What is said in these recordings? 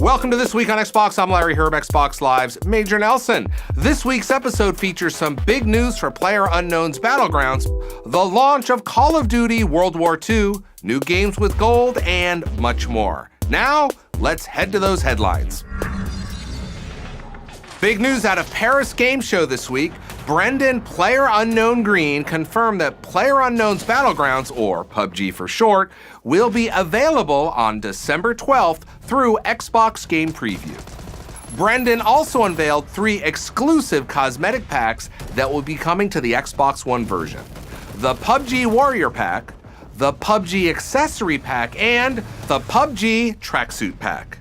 Welcome to This Week on Xbox. I'm Larry Herb, Xbox Live's Major Nelson. This week's episode features some big news for PlayerUnknown's Battlegrounds, the launch of Call of Duty World War II, new games with gold, and much more. Now, let's head to those headlines. Big news out of Paris Game Show this week. Brendan PlayerUnknown Green confirmed that PlayerUnknown's Battlegrounds, or PUBG for short, will be available on December 12th through Xbox Game Preview. Brendan also unveiled 3 exclusive cosmetic packs that will be coming to the Xbox One version: the PUBG Warrior Pack, the PUBG Accessory Pack, and the PUBG Tracksuit Pack.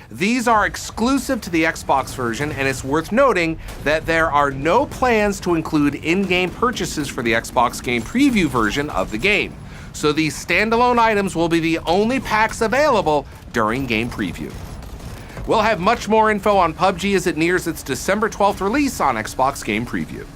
These are exclusive to the Xbox version, and it's worth noting that there are no plans to include in-game purchases for the Xbox Game Preview version of the game. So these standalone items will be the only packs available during Game Preview. We'll have much more info on PUBG as it nears its December 12th release on Xbox Game Preview.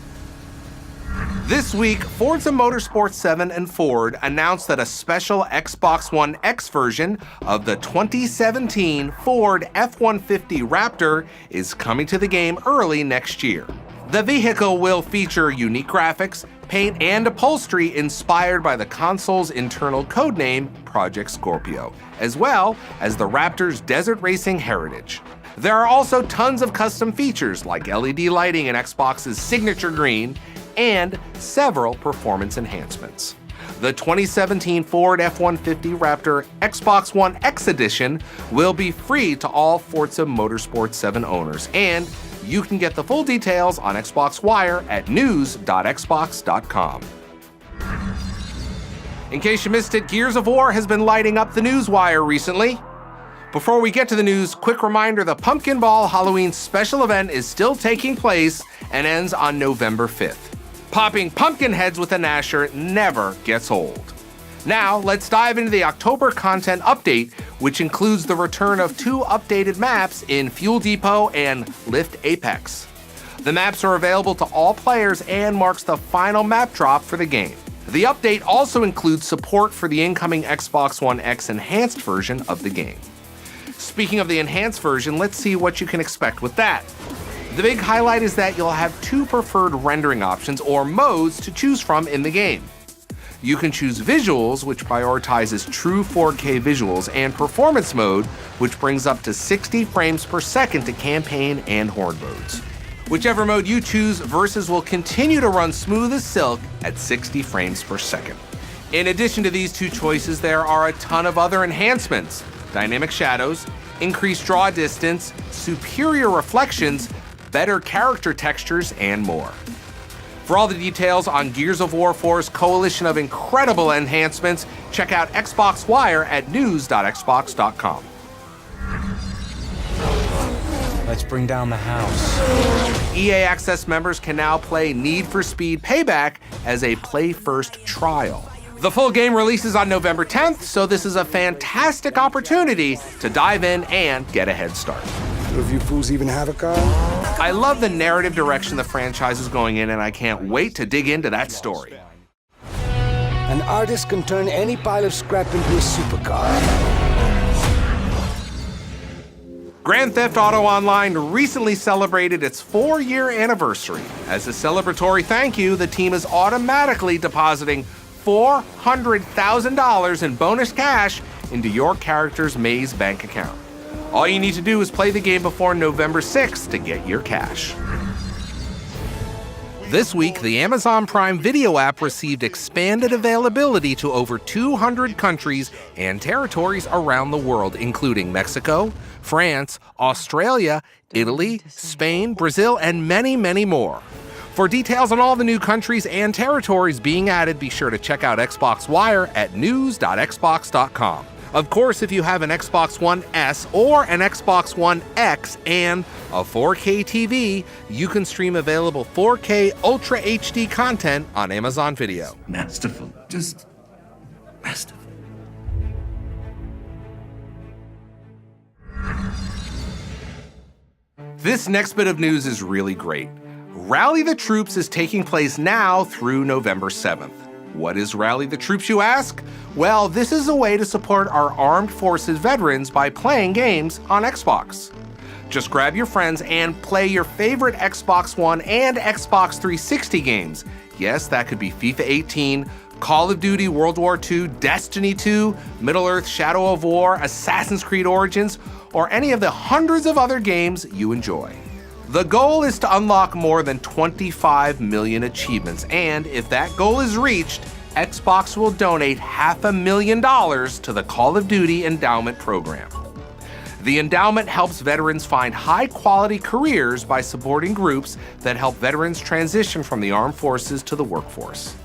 This week, Forza Motorsport 7 and Ford announced that a special Xbox One X version of the 2017 Ford F-150 Raptor is coming to the game early next year. The vehicle will feature unique graphics, paint, and upholstery inspired by the console's internal codename, Project Scorpio, as well as the Raptor's desert racing heritage. There are also tons of custom features like LED lighting in Xbox's signature green, and several performance enhancements. The 2017 Ford F-150 Raptor Xbox One X Edition will be free to all Forza Motorsport 7 owners, and you can get the full details on Xbox Wire at news.xbox.com. In case you missed it, Gears of War has been lighting up the news wire recently. Before we get to the news, quick reminder, the Pumpkin Ball Halloween special event is still taking place and ends on November 5th. Popping pumpkin heads with a Gnasher never gets old. Now, let's dive into the October content update, which includes the return of 2 updated maps in Fuel Depot and Lift Apex. The maps are available to all players and marks the final map drop for the game. The update also includes support for the incoming Xbox One X enhanced version of the game. Speaking of the enhanced version, let's see what you can expect with that. The big highlight is that you'll have 2 preferred rendering options or modes to choose from in the game. You can choose Visuals, which prioritizes true 4K visuals, and Performance Mode, which brings up to 60 frames per second to campaign and horde modes. Whichever mode you choose, Versus will continue to run smooth as silk at 60 frames per second. In addition to these 2 choices, there are a ton of other enhancements: dynamic shadows, increased draw distance, superior reflections, better character textures, and more. For all the details on Gears of War 4's coalition of incredible enhancements, check out Xbox Wire at news.xbox.com. Let's bring down the house. EA Access members can now play Need for Speed Payback as a Play First trial. The full game releases on November 10th, so this is a fantastic opportunity to dive in and get a head start. Do you fools even have a car? I love the narrative direction the franchise is going in, and I can't wait to dig into that story. An artist can turn any pile of scrap into a supercar. Grand Theft Auto Online recently celebrated its 4-year anniversary. As a celebratory thank you, the team is automatically depositing $400,000 in bonus cash into your character's Maze bank account. All you need to do is play the game before November 6th to get your cash. This week, the Amazon Prime Video app received expanded availability to over 200 countries and territories around the world, including Mexico, France, Australia, Italy, Spain, Brazil, and many, many more. For details on all the new countries and territories being added, be sure to check out Xbox Wire at news.xbox.com. Of course, if you have an Xbox One S or an Xbox One X and a 4K TV, you can stream available 4K Ultra HD content on Amazon Video. Masterful. Just masterful. This next bit of news is really great. Rally the Troops is taking place now through November 7th. What is Rally the Troops, you ask? Well, this is a way to support our armed forces veterans by playing games on Xbox. Just grab your friends and play your favorite Xbox One and Xbox 360 games. Yes, that could be FIFA 18, Call of Duty World War II, Destiny 2, Middle-earth Shadow of War, Assassin's Creed Origins, or any of the hundreds of other games you enjoy. The goal is to unlock more than 25 million achievements, and if that goal is reached, Xbox will donate $500,000 to the Call of Duty Endowment Program. The endowment helps veterans find high-quality careers by supporting groups that help veterans transition from the armed forces to the workforce.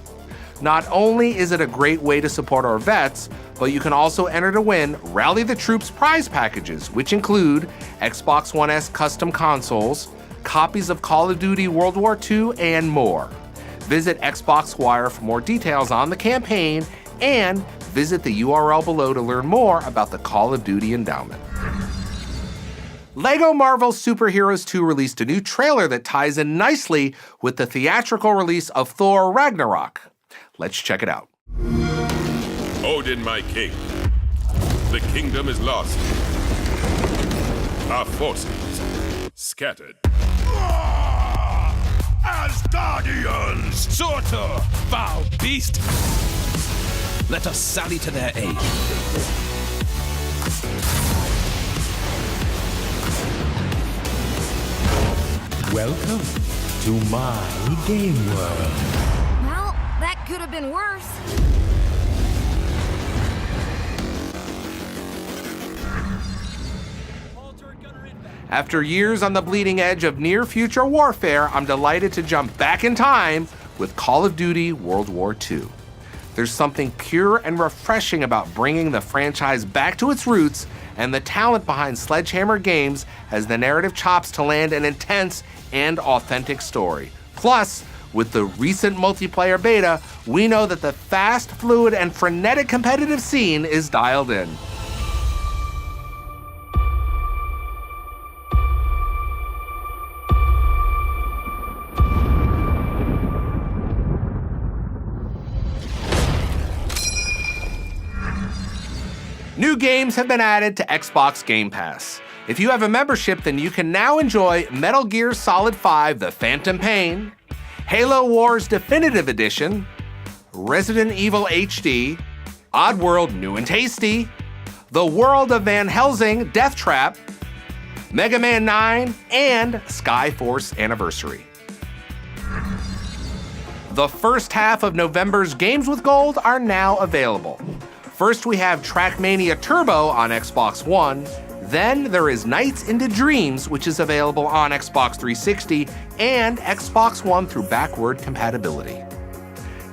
Not only is it a great way to support our vets, but you can also enter to win Rally the Troops prize packages, which include Xbox One S custom consoles, copies of Call of Duty World War II, and more. Visit Xbox Wire for more details on the campaign and visit the URL below to learn more about the Call of Duty Endowment. LEGO Marvel Superheroes 2 released a new trailer that ties in nicely with the theatrical release of Thor Ragnarok. Let's check it out. Odin, my king. The kingdom is lost. Our forces scattered. Asgardians! Surtur, foul beast! Let us sally to their aid. Welcome to my game world. Well, that could have been worse. After years on the bleeding edge of near-future warfare, I'm delighted to jump back in time with Call of Duty World War II. There's something pure and refreshing about bringing the franchise back to its roots, and the talent behind Sledgehammer Games has the narrative chops to land an intense and authentic story. Plus, with the recent multiplayer beta, we know that the fast, fluid, and frenetic competitive scene is dialed in. New games have been added to Xbox Game Pass. If you have a membership, then you can now enjoy Metal Gear Solid 5: The Phantom Pain, Halo Wars Definitive Edition, Resident Evil HD, Oddworld New and Tasty, The World of Van Helsing Death Trap, Mega Man 9, and Skyforce Anniversary. The first half of November's Games with Gold are now available. First, we have Trackmania Turbo on Xbox One. Then there is Nights into Dreams, which is available on Xbox 360 and Xbox One through backward compatibility.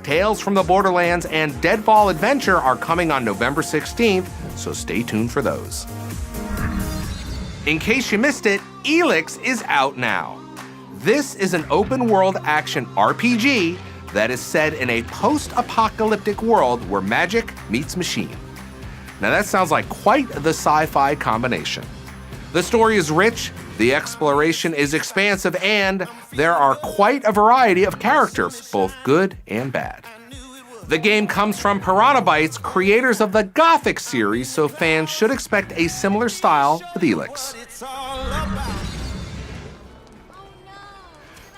Tales from the Borderlands and Deadfall Adventure are coming on November 16th, so stay tuned for those. In case you missed it, Elex is out now. This is an open-world action RPG that is set in a post-apocalyptic world where magic meets machine. Now that sounds like quite the sci-fi combination. The story is rich, the exploration is expansive, and there are quite a variety of characters, both good and bad. The game comes from Piranha Bytes, creators of the Gothic series, so fans should expect a similar style with Elex.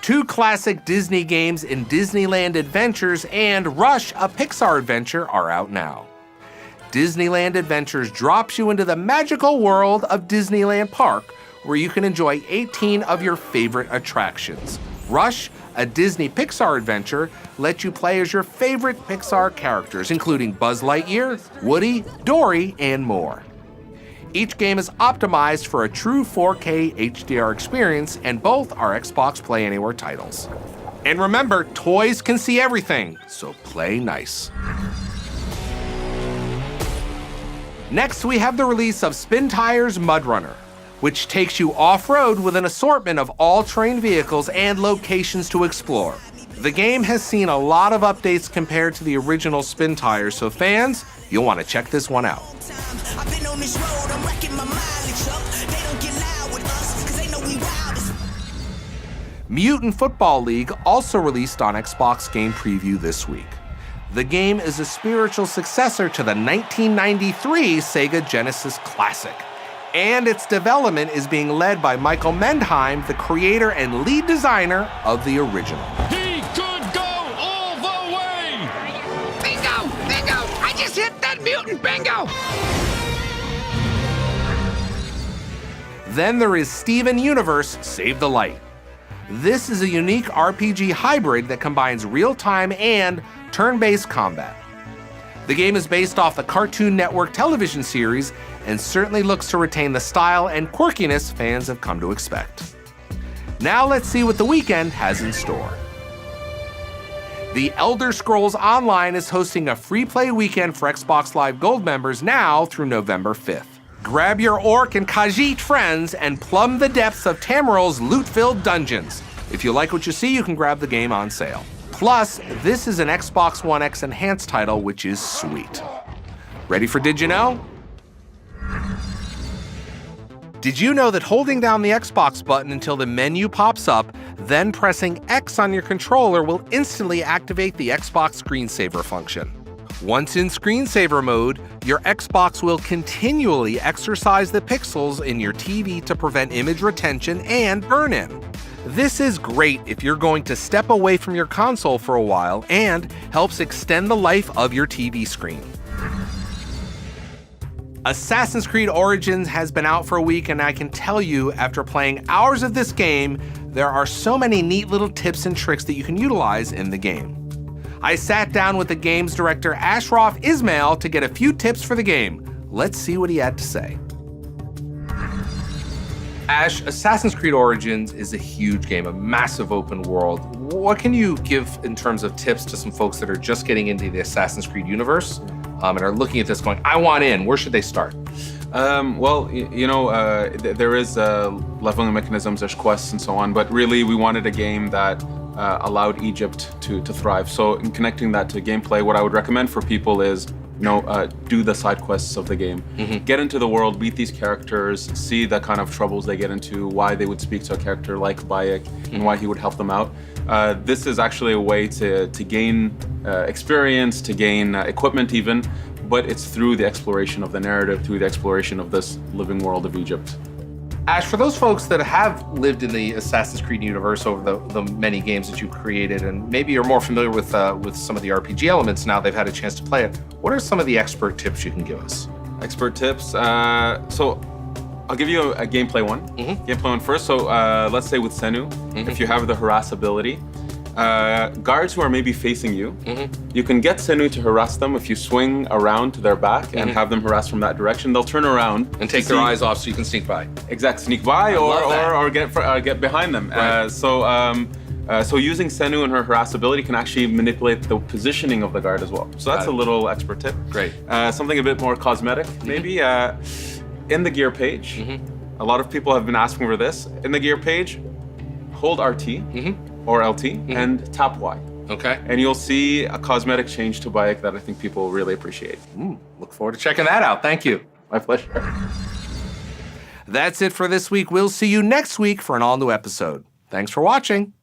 Two classic Disney games in Disneyland Adventures and Rush, a Pixar adventure, are out now. Disneyland Adventures drops you into the magical world of Disneyland Park, where you can enjoy 18 of your favorite attractions. Rush, a Disney Pixar adventure, lets you play as your favorite Pixar characters, including Buzz Lightyear, Woody, Dory, and more. Each game is optimized for a true 4K HDR experience, and both are Xbox Play Anywhere titles. And remember, toys can see everything, so play nice. Next, we have the release of Spintire's MudRunner, which takes you off-road with an assortment of all-terrain vehicles and locations to explore. The game has seen a lot of updates compared to the original Spintire, so fans, you'll want to check this one out. Mutant Football League also released on Xbox Game Preview this week. The game is a spiritual successor to the 1993 Sega Genesis classic, and its development is being led by Michael Mendheim, the creator and lead designer of the original. He could go all the way! Bingo! Bingo! I just hit that mutant bingo! Then there is Steven Universe Save the Light. This is a unique RPG hybrid that combines real-time and turn-based combat. The game is based off the Cartoon Network television series and certainly looks to retain the style and quirkiness fans have come to expect. Now let's see what the weekend has in store. The Elder Scrolls Online is hosting a free play weekend for Xbox Live Gold members now through November 5th. Grab your Orc and Khajiit friends and plumb the depths of Tamriel's loot-filled dungeons. If you like what you see, you can grab the game on sale. Plus, this is an Xbox One X enhanced title, which is sweet. Ready for Did You Know? Did you know that holding down the Xbox button until the menu pops up, then pressing X on your controller will instantly activate the Xbox screensaver function? Once in screensaver mode, your Xbox will continually exercise the pixels in your TV to prevent image retention and burn-in. This is great if you're going to step away from your console for a while and helps extend the life of your TV screen. Assassin's Creed Origins has been out for a week, and I can tell you, after playing hours of this game, there are so many neat little tips and tricks that you can utilize in the game. I sat down with the game's director Ashraf Ismail to get a few tips for the game. Let's see what he had to say. Ash, Assassin's Creed Origins is a huge game, a massive open world. What can you give in terms of tips to some folks that are just getting into the Assassin's Creed universe and are looking at this going, I want in, where should they start? There is leveling mechanisms, there's quests and so on, but really we wanted a game that allowed Egypt to thrive. So in connecting that to gameplay, what I would recommend for people is do the side quests of the game. Get into the world, meet these characters, see the kind of troubles they get into, why they would speak to a character like Bayek, and why he would help them out. This is actually a way to gain experience, to gain equipment even, but it's through the exploration of the narrative, through the exploration of this living world of Egypt. Ash, for those folks that have lived in the Assassin's Creed universe over the many games that you've created, and maybe you're more familiar with some of the RPG elements now they've had a chance to play it, what are some of the expert tips you can give us? Expert tips? So I'll give you a gameplay one. Gameplay one first. So let's say with Senu, if you have the harass ability, guards who are maybe facing you, you can get Senu to harass them if you swing around to their back and have them harass from that direction. They'll turn around and take their eyes off so you can sneak by. Exactly, sneak by or get behind them. Right. So using Senu and her harass ability can actually manipulate the positioning of the guard as well. So that's a little expert tip. Great. Something a bit more cosmetic, maybe. In the gear page, a lot of people have been asking for this. In the gear page, hold RT or LT and tap Y. Okay. And you'll see a cosmetic change to Bayek that I think people really appreciate. Look forward to checking that out. Thank you. My pleasure. That's it for this week. We'll see you next week for an all-new episode. Thanks for watching.